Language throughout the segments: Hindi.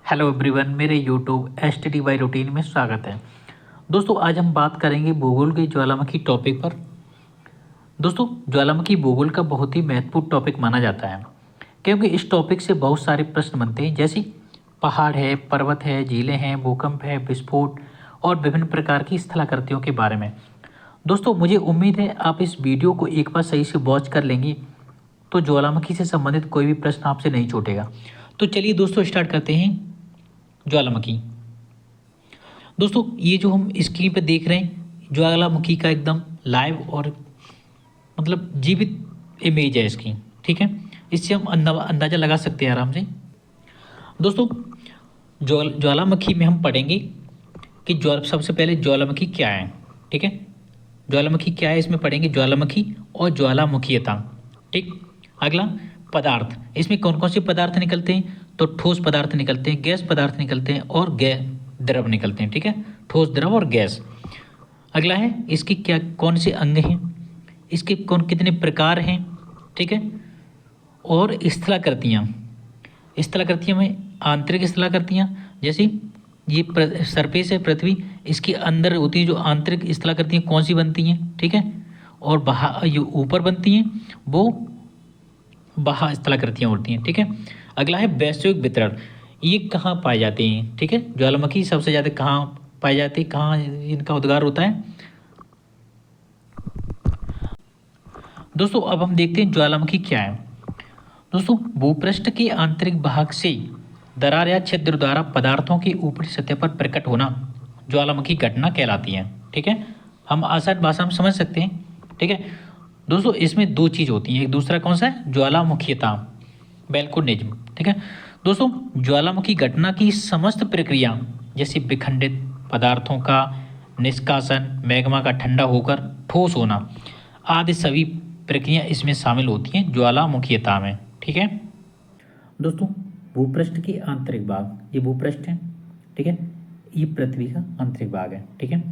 हेलो एवरीवन, मेरे यूट्यूब STDY रूटीन में स्वागत है। दोस्तों, आज हम बात करेंगे भूगोल के ज्वालामुखी टॉपिक पर। दोस्तों, ज्वालामुखी भूगोल का बहुत ही महत्वपूर्ण टॉपिक माना जाता है, क्योंकि इस टॉपिक से बहुत सारे प्रश्न बनते हैं, जैसे पहाड़ है, पर्वत है, झीलें हैं, भूकंप है, विस्फोट और विभिन्न प्रकार की स्थलाकृतियों के बारे में। दोस्तों, मुझे उम्मीद है आप इस वीडियो को एक बार सही से वॉच कर लेंगे तो ज्वालामुखी से संबंधित कोई भी प्रश्न आपसे नहीं छूटेगा। तो चलिए दोस्तों, स्टार्ट करते हैं। ज्वालामुखी। दोस्तों, ये जो हम स्क्रीन पर देख रहे हैं, ज्वालामुखी का एकदम लाइव और मतलब जीवित इमेज है इसकी। ठीक है, इससे हम अंदाज़ा लगा सकते हैं आराम से। दोस्तों, ज्वालामुखी में हम पढ़ेंगे कि सबसे पहले ज्वालामुखी क्या है। ठीक है, ज्वालामुखी क्या है इसमें पढ़ेंगे, ज्वालामुखी और ज्वालामुखीयता। ठीक, अगला पदार्थ, इसमें कौन कौन से पदार्थ निकलते हैं, तो ठोस पदार्थ निकलते हैं, गैस पदार्थ निकलते हैं और द्रव निकलते हैं। ठीक है, ठोस, द्रव और गैस। अगला है इसके क्या कौन से अंग हैं, इसके कितने प्रकार हैं। ठीक है, और स्थलाकृतियाँ में आंतरिक स्थलाकृतियाँ, जैसे ये सरफेस है पृथ्वी, इसके अंदर होती है जो आंतरिक स्थलाकृतियाँ कौन सी बनती हैं। ठीक है, और बाहर जो ऊपर बनती हैं वो बाह्य स्थलाकृतियाँ होती हैं। ठीक है, अगला है वैश्विक वितरण, ये कहाँ पाए जाते हैं। ठीक है, ज्वालामुखी सबसे ज़्यादा कहाँ पाए जाते हैं, कहाँ इनका उद्गार होता है। दोस्तों, अब हम देखते हैं ज्वालामुखी क्या है। दोस्तों, भूपृष्ठ के आंतरिक भाग से दरार या छिद्र द्वारा पदार्थों की ऊपरी सतह पर प्रकट होना ज्वालामुखी घटना कहलाती है। ठीक है, हम आसान भाषा में समझ सकते हैं। ठीक है दोस्तों, इसमें दो चीज़ होती हैं, एक दूसरा कौन सा है, ज्वालामुखीयता, वोल्केनिज्म। ठीक है दोस्तों, ज्वालामुखी घटना की समस्त प्रक्रिया, जैसे विखंडित पदार्थों का निष्कासन, मैग्मा का ठंडा होकर ठोस होना आदि सभी प्रक्रिया इसमें शामिल होती हैं ज्वालामुखीयता में। ठीक है दोस्तों, भूपृष्ठ के आंतरिक भाग, ये भूपृष्ठ है। ठीक है, ये पृथ्वी का आंतरिक भाग है। ठीक है,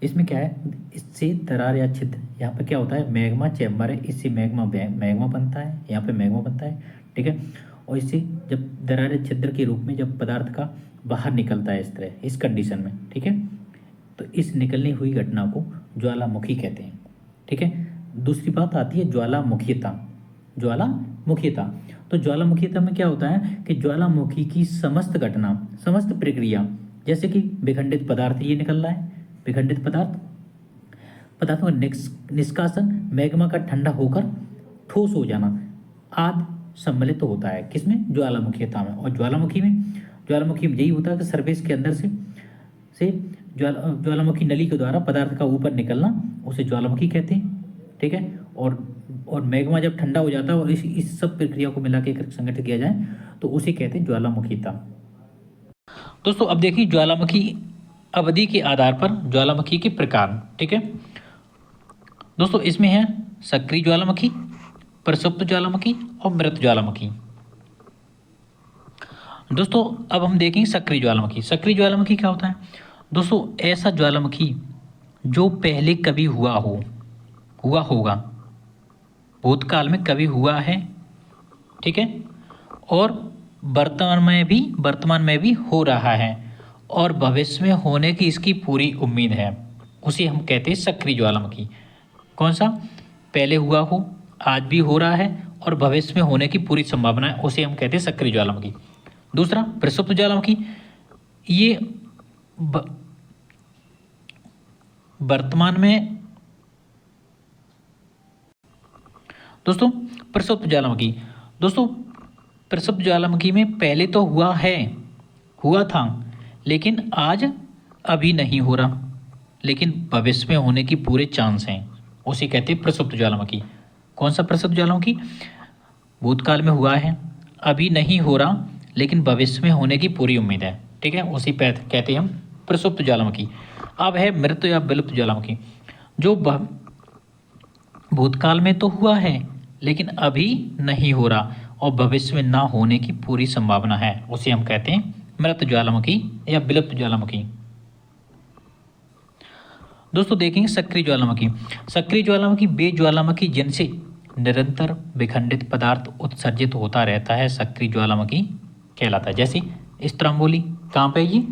इसमें क्या है, इससे दरार या छिद्र, यहाँ पे क्या होता है, मैग्मा चैम्बर है, इससे मैग्मा बनता है, यहाँ पे मैग्मा बनता है। ठीक है, और इससे जब दरार या छिद्र के रूप में जब पदार्थ का बाहर निकलता है इस तरह, इस कंडीशन में। ठीक है, तो इस निकलनी हुई घटना को ज्वालामुखी कहते हैं। ठीक है, दूसरी बात आती है ज्वालामुखीयता। तो ज्वालामुखीयता में क्या होता है कि ज्वालामुखी की समस्त घटना, समस्त प्रक्रिया, जैसे कि विखंडित पदार्थ ये निकल रहा है, विखंडित पदार्थों का निष्कासन, मैग्मा का ठंडा होकर ठोस हो जाना आदि सम्मिलित होता है किसमें, ज्वालामुखीयता में। और ज्वालामुखी में यही होता है कि सरफेस के अंदर से ज्वालामुखी नली के द्वारा पदार्थ का ऊपर निकलना, उसे ज्वालामुखी कहते हैं। ठीक है, और मैग्मा जब ठंडा हो जाता है और इस सब प्रक्रिया को मिला के संगठित किया जाए तो उसे कहते हैं ज्वालामुखीयता। दोस्तों, अब देखिए ज्वालामुखी अवधि के आधार पर ज्वालामुखी के प्रकार। ठीक है दोस्तों, इसमें है सक्रिय ज्वालामुखी, प्रसुप्त ज्वालामुखी और मृत ज्वालामुखी। दोस्तों, अब हम देखेंगे सक्रिय ज्वालामुखी। सक्रिय ज्वालामुखी क्या होता है दोस्तों, ऐसा ज्वालामुखी जो पहले कभी हुआ होगा, भूतकाल में कभी हुआ है। ठीक है, और वर्तमान में भी हो रहा है और भविष्य में होने की इसकी पूरी उम्मीद है, उसे हम कहते हैं सक्रिय ज्वालामुखी। कौन सा, पहले हुआ हो, आज भी हो रहा है और भविष्य में होने की पूरी संभावना है, उसे हम कहते हैं सक्रिय ज्वालामुखी। दूसरा प्रसुप्त ज्वालामुखी, ये वर्तमान में। दोस्तों, प्रसुप्त ज्वालामुखी में पहले तो हुआ था लेकिन आज अभी नहीं हो रहा, लेकिन भविष्य में होने की पूरे चांस हैं, उसे कहते हैं प्रसुप्त ज्वालामुखी। कौन सा प्रसुप्त ज्वालामुखी, भूतकाल में हुआ है, अभी नहीं हो रहा, लेकिन भविष्य में होने की पूरी उम्मीद है। ठीक है, उसी पे कहते हैं हम प्रसुप्त ज्वालामुखी। अब है मृत या विलुप्त ज्वालामुखी, जो भूतकाल में तो हुआ है लेकिन अभी नहीं हो रहा और भविष्य में ना होने की पूरी संभावना है, उसे हम कहते हैं मृत ज्वालामुखी या विलुप्त ज्वालामुखी। दोस्तों, देखेंगे सक्रिय ज्वालामुखी वे ज्वालामुखी जिनसे निरंतर विखंडित पदार्थ उत्सर्जित होता रहता है, सक्रिय ज्वालामुखी कहलाता है। जैसे स्त्रम्बोली कहाँ पे है ये?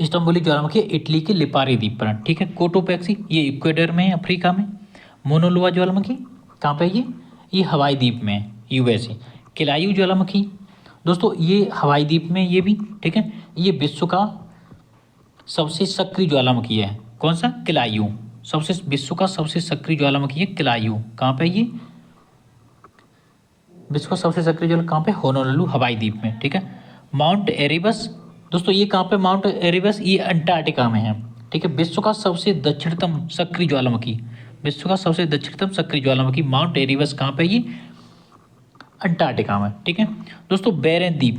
स्त्रम्बोली ज्वालामुखी इटली के लिपारी द्वीप पर, ठीक है। कोटोपैक्सी ये इक्वेडर में है, अफ्रीका में। मोनोलोआ ज्वालामुखी कहाँ पे है ये हवाई द्वीप में है, यूएसए। किलायू ज्वालामुखी दोस्तों ये हवाई द्वीप में, ये भी ठीक है। ये विश्व का सबसे सक्रिय ज्वालामुखी है। कौन सा? किलायू। विश्व का सबसे सक्रिय ज्वालामुखी है किलायू। कहाँ पे ये? विश्व का सबसे सक्रिय ज्वाला कहाँ पे? होनोलुलु हवाई द्वीप में, ठीक है। माउंट एरिबस दोस्तों ये कहाँ पे? माउंट एरिबस ये अंटार्कटिका में है, ठीक है। विश्व का सबसे दक्षिणतम सक्रिय ज्वालामुखी, विश्व का सबसे दक्षिणतम सक्रिय ज्वालामुखी माउंट एरिबस कहाँ पे? ये अंटार्कटिका में, ठीक है। दोस्तों बैरन द्वीप,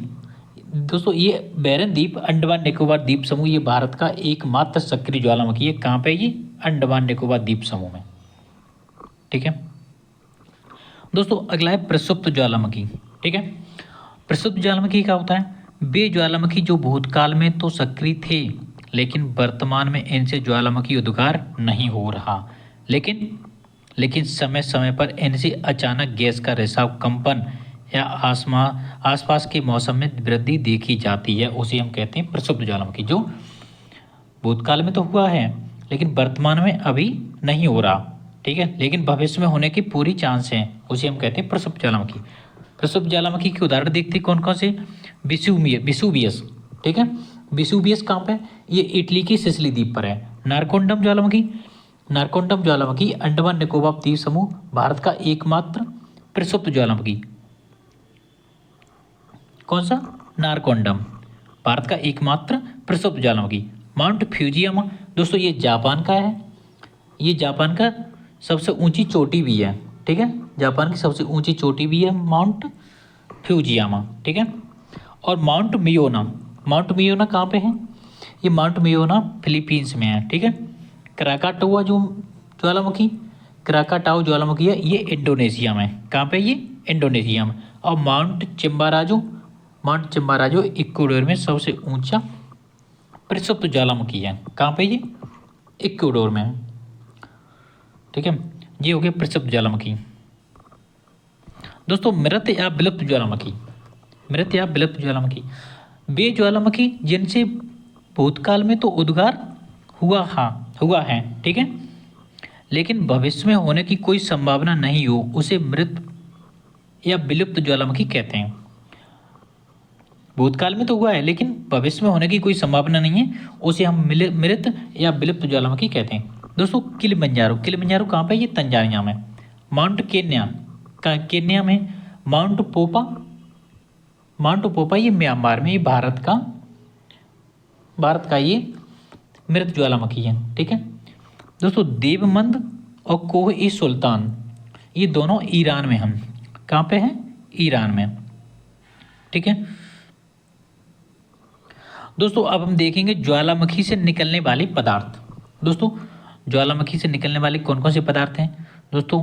दोस्तों ये बैरन द्वीप अंडमान निकोबार द्वीप समूह ये भारत का एकमात्र सक्रिय ज्वालामुखी है। कहाँ पे? ये अंडमान निकोबार द्वीप समूह में, ठीक है। दोस्तों अगला है प्रसुप्त ज्वालामुखी, ठीक है। प्रसुप्त ज्वालामुखी क्या होता है? वे ज्वालामुखी जो भूतकाल में तो सक्रिय थे लेकिन वर्तमान में इनसे ज्वालामुखी उद्गार नहीं हो रहा, लेकिन समय समय पर इनसे अचानक गैस का रिसाव, कंपन या आसपास के मौसम में वृद्धि देखी जाती है। उसे हम कहते हैं प्रसुप्त ज्वालामुखी, जो भूतकाल में तो हुआ है लेकिन वर्तमान में अभी नहीं हो रहा, ठीक है, लेकिन भविष्य में होने की पूरी चांस है। उसे हम कहते हैं प्रसुप्त ज्वालामुखी। प्रसुप्त ज्वालामुखी के उदाहरण देखते हैं कौन कौन से? विसुवियस, ठीक है। विसुवियस कहाँ पे? ये इटली की सिसिली द्वीप पर है। नारकोंडम ज्वालामुखी अंडमान निकोबार द्वीप समूह भारत का एकमात्र प्रसुप्त ज्वालामुखी। कौन सा? नारकोंडम, भारत का एकमात्र प्रसुप्त ज्वालामुखी। माउंट फ्यूजियामा दोस्तों ये जापान का है, ये जापान का सबसे ऊंची चोटी भी है, ठीक है। जापान की सबसे ऊंची चोटी भी है माउंट फ्यूजियामा, ठीक है। और माउंट मियोना कहाँ पे है? ये माउंट मियोना फिलीपींस में है, ठीक है। क्राकाटोआ जो ज्वालामुखी है ये इंडोनेशिया में। कहाँ पे? ये इंडोनेशिया में। और माउंट चिम्बाराजो इक्वाडोर में सबसे ऊंचा प्रसुप्त ज्वालामुखी है। कहाँ पे? ये इक्वाडोर में, ठीक है। ये हो गया प्रसुप्त ज्वालामुखी। दोस्तों मृत या विलुप्त ज्वालामुखी वे ज्वालामुखी जिनसे भूतकाल में तो उद्गार हुआ है, ठीक है, लेकिन भविष्य में होने की कोई संभावना नहीं हो, उसे मृत या विलुप्त ज्वालामुखी कहते हैं। भूतकाल में तो हुआ है लेकिन भविष्य में होने की कोई संभावना नहीं है, उसे हम मृत या विलुप्त ज्वालामुखी कहते हैं। दोस्तों किलिमंजारो कहाँ पे? ये तंजानिया में। माउंट केन्या में। माउंट पोपा ये म्यांमार में। ये भारत का ये मृत ज्वालामुखी है, ठीक है। दोस्तों देवमंद और कोह ई सुल्तान ये दोनों ईरान में हम। कहाँ पे हैं? ईरान में, ठीक है। दोस्तों अब हम देखेंगे ज्वालामुखी से निकलने वाले पदार्थ। दोस्तों ज्वालामुखी से निकलने वाले कौन कौन से पदार्थ हैं? दोस्तों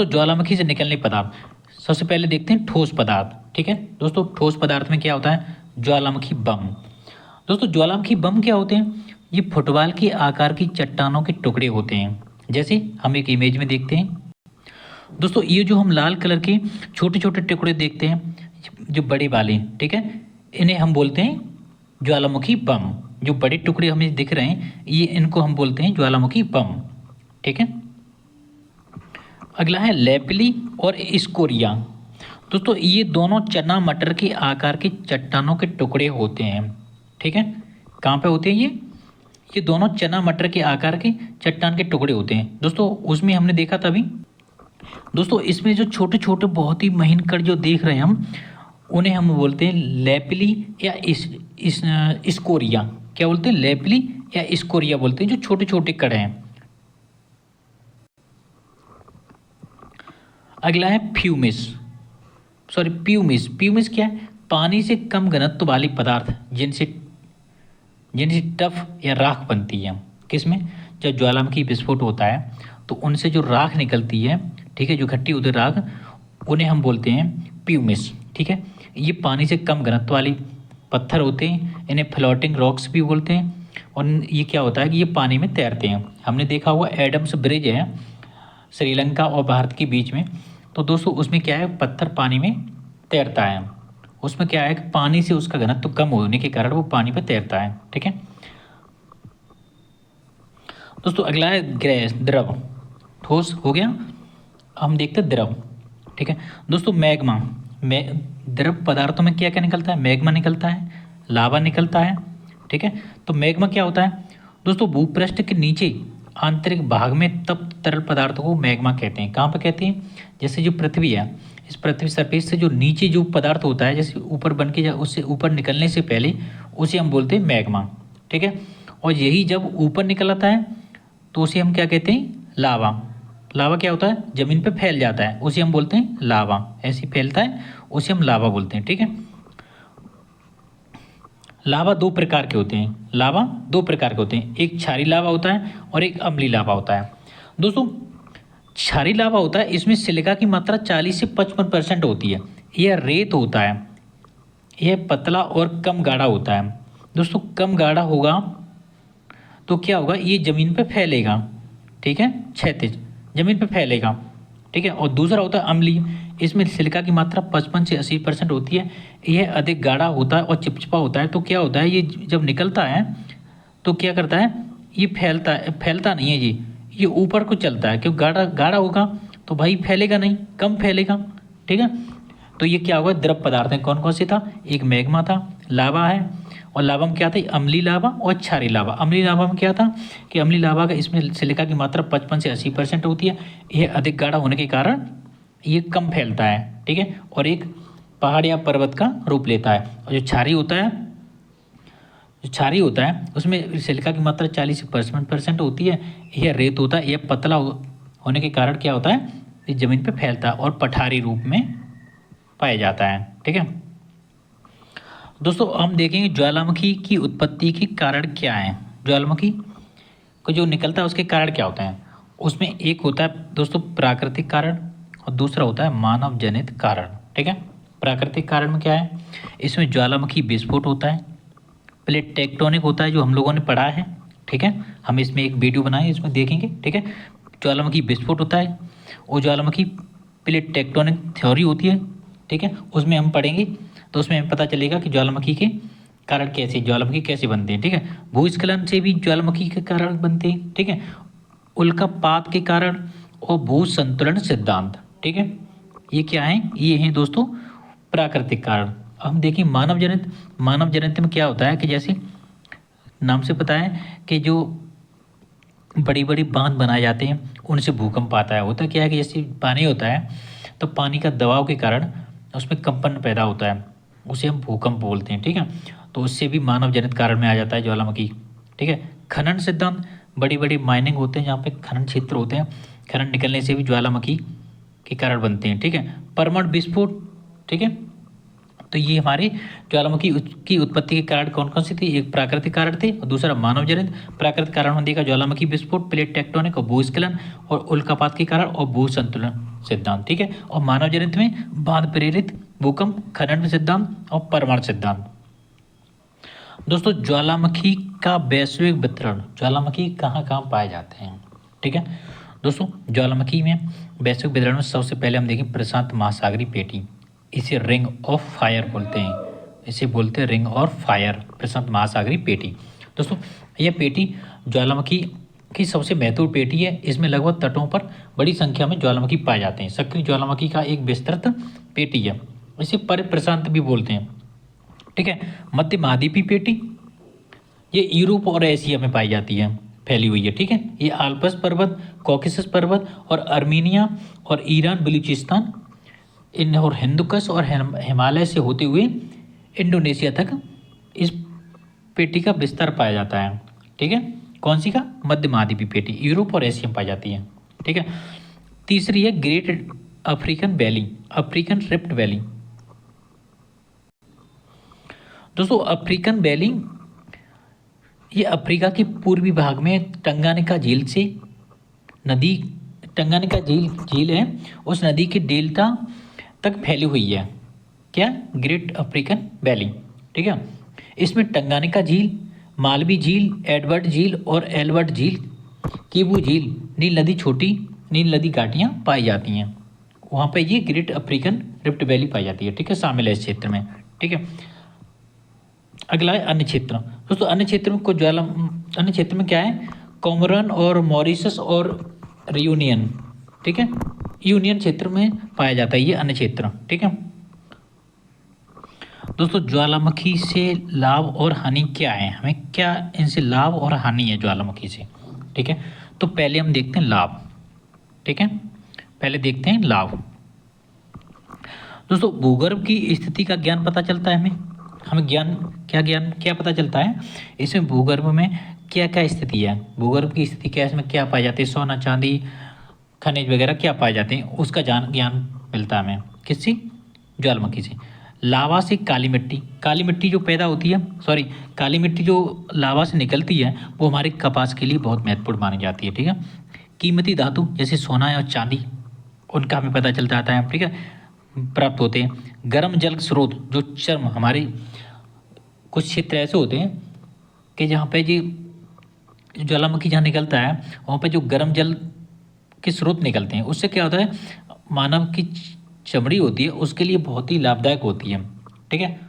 ज्वालामुखी से निकलने पदार्थ, सबसे पहले देखते हैं ठोस पदार्थ, ठीक है। दोस्तों ठोस पदार्थ में क्या होता है? ज्वालामुखी बम। दोस्तों ज्वालामुखी बम क्या होते हैं? ये फुटबॉल के आकार की चट्टानों के टुकड़े होते हैं, जैसे हम एक इमेज में देखते हैं। दोस्तों ये जो हम लाल कलर के छोटे छोटे टुकड़े देखते हैं, जो बड़े वाले, ठीक है, इन्हें हम बोलते हैं ज्वालामुखी बम। जो बड़े टुकड़े हमें दिख रहे हैं ये, इनको हम बोलते हैं ज्वालामुखी बम, ठीक है। अगला है लेपिली और स्कोरिया। दोस्तों ये दोनों चना मटर के आकार के चट्टानों के टुकड़े होते हैं, ठीक है। कहाँ पे होते हैं ये दोनों चना मटर के आकार के चट्टान के टुकड़े होते हैं। दोस्तों उसमें हमने देखा था अभी। दोस्तों इसमें जो छोटे छोटे बहुत ही महीन कण जो देख रहे हैं हम, उन्हें हम बोलते हैं लेपिली या स्कोरिया। क्या बोलते हैं? लेपिली या स्कोरिया बोलते हैं, जो छोटे छोटे कण हैं। अगला है प्यूमिस क्या है? पानी से कम घनत्व वाली पदार्थ जिनसे टफ या राख बनती है। किसमें? जब ज्वालामुखी विस्फोट होता है तो उनसे जो राख निकलती है, ठीक है, जो इकट्ठी होती है राख, उन्हें हम बोलते हैं प्यूमिस, ठीक है। ये पानी से कम घनत्व वाली पत्थर होते हैं, इन्हें फ्लोटिंग रॉक्स भी बोलते हैं। और ये क्या होता है कि ये पानी में तैरते हैं। हमने देखा हुआ एडम्स ब्रिज है श्रीलंका और भारत के बीच में, तो दोस्तों उसमें क्या है, पत्थर पानी में तैरता है। उसमें क्या है कि पानी से उसका घनत्व तो कम होने के कारण वो पानी पर तैरता है। ठीक है दोस्तों, अगला है गैस, द्रव। ठोस हो गया, हम देखते हैं द्रव। ठीक है दोस्तों, मैग्मा। द्रव पदार्थों में क्या क्या निकलता है, मैग्मा निकलता है, लावा निकलता है। ठीक है, तो मैग्मा क्या होता है दोस्तों, भूपृष्ठ के नीचे आंतरिक भाग में तप्त तरल पदार्थों को मैग्मा कहते हैं। कहाँ पर कहते हैं, जैसे जो पृथ्वी है, इस पृथ्वी सरफेस से जो नीचे जो पदार्थ होता है, जैसे ऊपर बन के उससे ऊपर निकलने से पहले उसे हम बोलते हैं मैग्मा। ठीक है, और यही जब ऊपर निकल आता है तो उसे हम क्या कहते हैं, लावा। लावा क्या होता है, जमीन पे फैल जाता है, उसे हम बोलते हैं लावा। ऐसे फैलता है उसे हम लावा बोलते हैं। ठीक है, लावा दो प्रकार के होते हैं, लावा दो प्रकार के होते हैं, एक क्षारीय लावा होता है और एक अम्लीय लावा होता है। दोस्तों क्षारीय लावा होता है, इसमें सिलिका की मात्रा 40 से 55% होती है। यह रेत होता है, यह पतला और कम गाढ़ा होता है। दोस्तों कम गाढ़ा होगा तो क्या होगा, ये ज़मीन पे फैलेगा। ठीक है, क्षैतिज ज़मीन पे फैलेगा। ठीक है, और दूसरा होता है अम्लीय, इसमें सिलिका की मात्रा 55 से 80% होती है। यह अधिक गाढ़ा होता है और चिपचिपा होता है। तो क्या होता है, ये जब निकलता है तो क्या करता है, ये फैलता नहीं है, ये ऊपर को चलता है, क्योंकि गाढ़ा गाढ़ा होगा तो भाई फैलेगा नहीं, कम फैलेगा। ठीक है, तो ये क्या होगा, द्रव पदार्थ है। कौन कौन से था, एक मैग्मा था, लावा है, और लावा में क्या था, अम्लीय लावा और क्षारीय लावा। अम्लीय लावा में क्या था कि अम्लीय लावा का इसमें सिलिका की मात्रा 55 से 80% होती है। यह अधिक गाढ़ा होने के कारण ये कम फैलता है। ठीक है, और एक पहाड़ या पर्वत का रूप लेता है। और जो क्षारीय होता है उसमें सिलिका की मात्रा 40 से 55% होती है। यह रेत होता है, यह पतला होने के कारण क्या होता है, ये जमीन पर फैलता है और पठारी रूप में पाया जाता है। ठीक है दोस्तों, हम देखेंगे ज्वालामुखी की उत्पत्ति के कारण क्या है। ज्वालामुखी को जो निकलता है उसके कारण क्या होते हैं, उसमें एक होता है दोस्तों प्राकृतिक कारण और दूसरा होता है मानव जनित कारण। ठीक है, प्राकृतिक कारण में क्या है, इसमें ज्वालामुखी विस्फोट होता है, प्लेट टेक्टोनिक होता है जो हम लोगों ने पढ़ा है। ठीक है, हम इसमें एक वीडियो बनाए, इसमें देखेंगे। ठीक है, ज्वालामुखी विस्फोट होता है और ज्वालामुखी प्लेट टेक्टोनिक थ्योरी होती है। ठीक है, उसमें हम पढ़ेंगे, तो उसमें हमें पता चलेगा कि ज्वालामुखी के कारण ज्वालामुखी कैसे बनते हैं। ठीक है, भूस्खलन से भी ज्वालामुखी के कारण बनते हैं। ठीक है, उल्कापात के कारण और भू संतुलन सिद्धांत। ठीक है, ये क्या है, ये हैं दोस्तों प्राकृतिक कारण। हम देखिए मानव जनित में क्या होता है कि जैसे नाम से पता है कि जो बड़ी बड़ी बांध बनाए जाते हैं उनसे भूकंप आता है। होता क्या है कि जैसे पानी होता है तो पानी का दबाव के कारण उसमें कंपन पैदा होता है, उसे हम भूकंप बोलते हैं। ठीक है, तो उससे भी मानव जनित कारण में आ जाता है ज्वालामुखी। ठीक है, खनन सिद्धांत, बड़ी बड़ी माइनिंग होते हैं जहाँ पे खनन क्षेत्र होते हैं, खनन निकलने से भी ज्वालामुखी के कारण बनते हैं। ठीक है, परमाणु विस्फोट। ठीक है, तो ये हमारे ज्वालामुखी की उत्पत्ति के कारण कौन कौन से थे, एक प्राकृतिक कारण थे और दूसरा मानव जनित। प्राकृतिक कारण में देखा ज्वालामुखी विस्फोट, प्लेट टेक्टोनिक और भूस्खलन और उल्कापात के कारण और भू संतुलन सिद्धांत। ठीक है, और मानव जनित में बांध प्रेरित भूकंप, खनन सिद्धांत और परमाणु सिद्धांत। दोस्तों ज्वालामुखी का वैश्विक वितरण, ज्वालामुखी कहाँ कहाँ पाए जाते हैं। ठीक है दोस्तों, ज्वालामुखी में वैश्विक वितरण में सबसे पहले हम देखें प्रशांत महासागरीय पेटी, इसे रिंग ऑफ फायर बोलते हैं, इसे बोलते हैं रिंग ऑफ फायर, प्रशांत महासागरीय पेटी। दोस्तों यह पेटी ज्वालामुखी की सबसे महत्वपूर्ण पेटी है। इसमें लगभग तटों पर बड़ी संख्या में ज्वालामुखी पाए जाते हैं। सक्रिय ज्वालामुखी का एक विस्तृत पेटी है, इसे परिप्रशांत भी बोलते हैं। ठीक है, मध्य महाद्वीपीय पेटी, ये यूरोप और एशिया में पाई जाती है, फैली हुई है। ठीक है, ये आल्प्स पर्वत, कॉकेसस पर्वत और अर्मीनिया और ईरान, बलूचिस्तान इन और हिंदुकुश और हिमालय से होते हुए इंडोनेशिया तक इस पेटी का विस्तार पाया जाता है। ठीक है, कौन सी का, मध्य महाद्वीपीय पेटी, यूरोप और एशिया में पाई जाती है। ठीक है, तीसरी है great African valley, African rift valley. दोस्तों अफ्रीकन वैली ये अफ्रीका के पूर्वी भाग में टंगानिका झील से नदी, टंगानिका झील है, उस नदी के डेल्टा तक फैली हुई है। क्या, ग्रेट अफ्रीकन वैली। ठीक है, इसमें टंगानिका झील, मालवी झील, एडवर्ड झील और एल्बर्ट झील, कीबू झील, नील नदी, छोटी नील नदी घाटियाँ पाई जाती हैं। वहाँ पे ये ग्रेट अफ्रीकन रिफ्ट वैली पाई जाती है, ठीक है, शामिल है इस क्षेत्र में, ठीक है। अगला है अन्य क्षेत्र। दोस्तों अन्य क्षेत्र में अन्य क्षेत्र में क्या है, कोमोरन और मॉरिशस और रियूनियन, ठीक है, यूनियन क्षेत्र में पाया जाता है ये अन्य क्षेत्र, ठीक है। दोस्तों ज्वालामुखी से लाभ और हानि क्या है, हमें क्या इनसे लाभ और हानि है ज्वालामुखी से, ठीक है। तो पहले हम देखते हैं लाभ, ठीक है, पहले देखते हैं लाभ। दोस्तों भूगर्भ की स्थिति का ज्ञान पता चलता है हमें ज्ञान क्या पता चलता है, इसमें भूगर्भ में क्या क्या स्थिति है, भूगर्भ की स्थिति क्या है, इसमें क्या पाए जाते हैं, सोना चांदी खनिज वगैरह क्या पाए जाते हैं, उसका ज्ञान मिलता है हमें किससे, ज्वालामुखी से। लावा से काली मिट्टी जो पैदा होती है, काली मिट्टी जो लावा से निकलती है वो हमारे कपास के लिए बहुत महत्वपूर्ण मानी जाती है, ठीक है। कीमती धातु जैसे सोना और चांदी, उनका हमें पता चल जाता है, ठीक है, प्राप्त होते हैं। गर्म जल स्रोत जो चर्म, हमारे कुछ क्षेत्र ऐसे होते हैं कि जहाँ पे जी ज्वालामुखी जहाँ निकलता है वहाँ पे जो गर्म जल के स्रोत निकलते हैं, उससे क्या होता है, मानव की चमड़ी होती है उसके लिए बहुत ही लाभदायक होती है, ठीक है,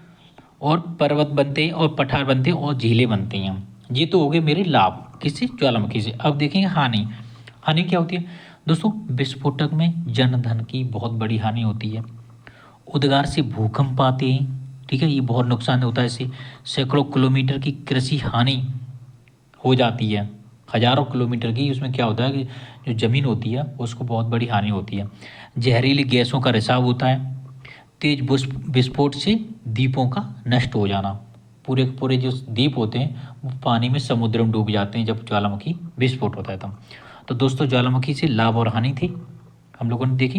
और पर्वत बनते हैं और पठार बनते हैं और झीलें बनती हैं। ये तो हो गए मेरे लाभ किससे, ज्वालामुखी से। अब देखेंगे हानि क्या होती है। दोस्तों विस्फोटक में जन धन की बहुत बड़ी हानि होती है। उद्गार से भूकंप आते हैं, ठीक है, ये बहुत नुकसान होता है, इससे सैकड़ों किलोमीटर की कृषि हानि हो जाती है, हजारों किलोमीटर की। उसमें क्या होता है कि जो ज़मीन होती है उसको बहुत बड़ी हानि होती है। जहरीली गैसों का रिसाव होता है। तेज विस्फोट से द्वीपों का नष्ट हो जाना, पूरे जो द्वीप होते हैं वो पानी में, समुद्र में डूब जाते हैं जब ज्वालामुखी विस्फोट होता है तब। तो दोस्तों ज्वालामुखी से लाभ और हानि थी हम लोगों ने देखी।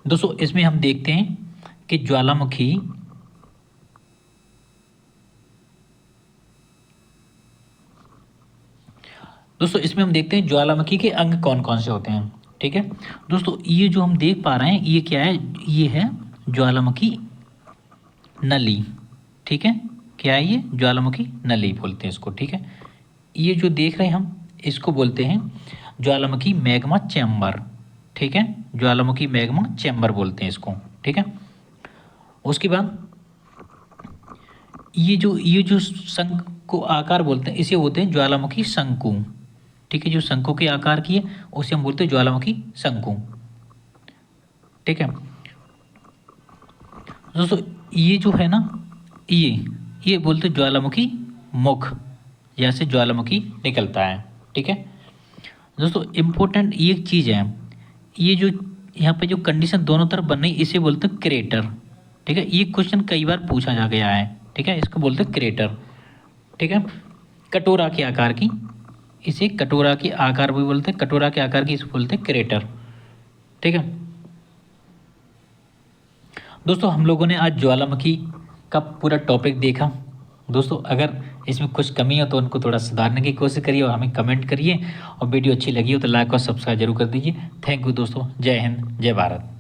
दोस्तों इसमें हम देखते हैं कि ज्वालामुखी के अंग कौन कौन से होते हैं, ठीक है। दोस्तों ये जो हम देख पा रहे हैं ये क्या है, ये है ज्वालामुखी नली, ठीक है, क्या है ये, ज्वालामुखी नली बोलते हैं इसको, ठीक है। ये जो देख रहे हैं हम इसको बोलते हैं ज्वालामुखी मैग्मा चैम्बर, ठीक है, ज्वालामुखी मैग्मा चैम्बर बोलते हैं इसको, ठीक है। उसके बाद ये जो शंख को आकार बोलते हैं इसे होते हैं ज्वालामुखी शंकु, ठीक है, जो शंकु के आकार की है उसे हम बोलते हैं ज्वालामुखी शंकु, ठीक है। दोस्तों ये जो है ना, ये बोलते हैं ज्वालामुखी मुख, जैसे ज्वालामुखी निकलता है, ठीक है। दोस्तों इम्पोर्टेंट ये एक चीज़ है, ये जो यहाँ पे जो कंडीशन दोनों तरफ बन रही इसे बोलते हैं क्रेटर, ठीक है। ये क्वेश्चन कई बार पूछा जा गया है, ठीक है, इसको बोलते हैं क्रेटर, ठीक है। कटोरा के आकार की, इसे कटोरा के आकार भी बोलते हैं, कटोरा के आकार की इसे बोलते हैं क्रेटर, ठीक है। दोस्तों हम लोगों ने आज ज्वालामुखी का पूरा टॉपिक देखा। दोस्तों अगर इसमें कुछ कमी हो तो उनको थोड़ा सुधारने की कोशिश करिए और हमें कमेंट करिए, और वीडियो अच्छी लगी हो तो लाइक और सब्सक्राइब जरूर कर दीजिए। थैंक यू दोस्तों, जय हिंद, जय भारत।